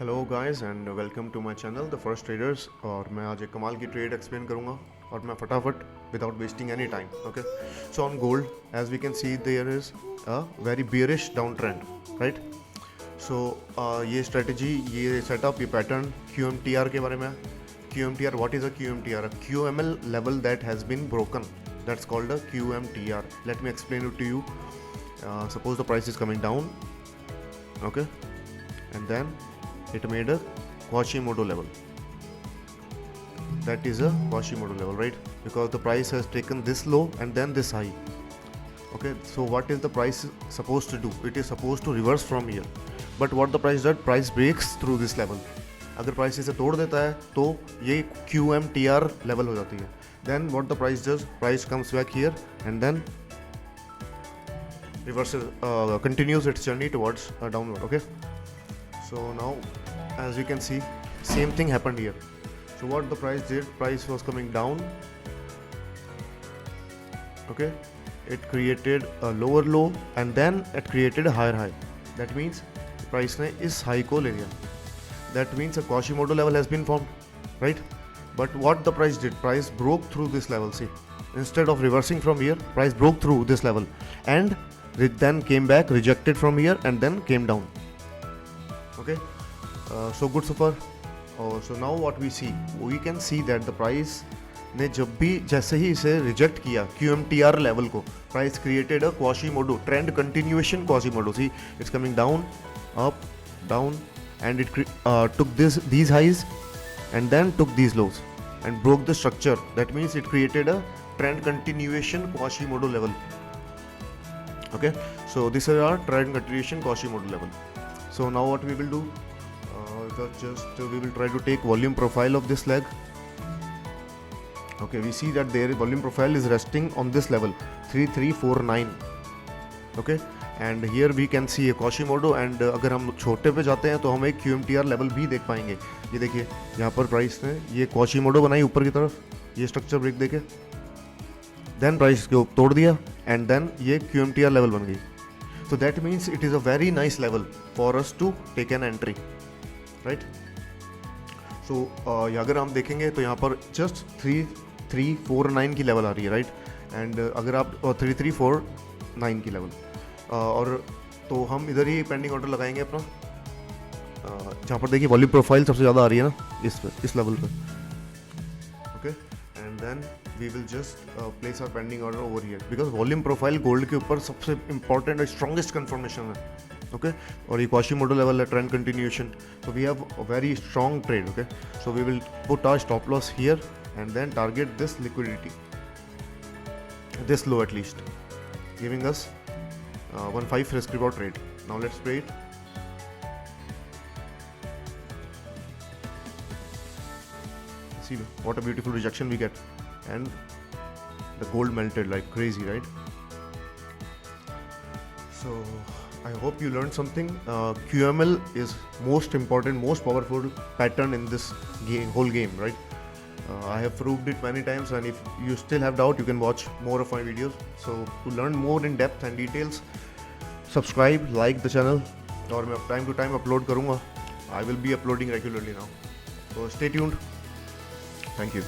Hello guys and welcome to my channel the first traders. और मैं आज एक कमाल की ट्रेड एक्सप्लेन करूंगा और मैं फटाफट without wasting any time. Okay, so on gold as we can see there is a very bearish down trend, right. सो ये स्ट्रेटजी, ये सेटअप, ये पैटर्न QMTR के बारे में। QMTR, what is a QMTR? A QML level that has been broken, that's called a QMTR. Let me explain it to you. Suppose the price is coming down, okay, and then it made a Quasimodo level. That is a Quasimodo level, right? Because the price has taken this low and then this high. Okay, so what is the price supposed to do? It is supposed to reverse from here. But what the price does? Price breaks through this level. अगर price इसे तोड़ देता है तो ये QMTR level हो जाती है. Then what the price does? Price comes back here and then reverses, continues its journey towards downward. Okay. So now, as you can see, same thing happened here. So what the price did? Price was coming down. Okay, it created a lower low and then it created a higher high. That means price ने इस high को ले लिया. That means a Quasimodo level has been formed, right? But what the price did? Price broke through this level. See, instead of reversing from here, price broke through this level and it then came back, rejected from here and then came down. Okay, so good so far. So now what we can see that the price ने जब भी जैसे ही इसे reject किया QMTR level को, price created a Quasimodo trend continuation Quasimodo. See, it's coming down, up, down, and it took these highs and then took these lows and broke the structure. That means it created a trend continuation Quasimodo level. Okay, so this is our trend continuation Quasimodo level. So now what we will do, we will try to take volume profile of this leg. Okay, we see that their volume profile is resting on this level 3349. Okay, and here we can see a Quasimodo, and अगर हम छोटे पे जाते हैं तो हम एक QMTR level भी देख पाएंगे. ये देखिए यहाँ पर प्राइस ने ये Quasimodo बनाई ऊपर की तरफ, ये स्ट्रक्चर ब्रेक देके देन प्राइस को तोड़ दिया एंड देन ये QMTR लेवल बन गई. So that means it is a very nice level for us to take an entry, right? So अगर हम देखेंगे तो यहाँ पर just 3349 की लेवल आ रही है, right? And अगर आप 3349 की लेवल और तो हम इधर ही पेंडिंग ऑर्डर लगाएंगे अपना, जहाँ पर देखिए वॉल्यूम प्रोफाइल सबसे ज़्यादा आ रही है ना इस लेवल पे. Okay, and then we will just place our pending order over here because volume profile gold के ऊपर सबसे important और strongest confirmation है. Okay, और ये Quasimodo level है trend continuation, so we have a very strong trade. Okay, so we will put our stop loss here and then target this liquidity, this low at least, giving us 1.5 risk reward trade. Now let's play it. See what a beautiful rejection we get. And the gold melted like crazy, right? So I hope you learned something. QML is most important, most powerful pattern in this whole game, right? I have proved it many times, and if you still have doubt, you can watch more of my videos. So to learn more in depth and details, subscribe, like the channel, और मैं time to time upload करूँगा. I will be uploading regularly now. So stay tuned. Thank you.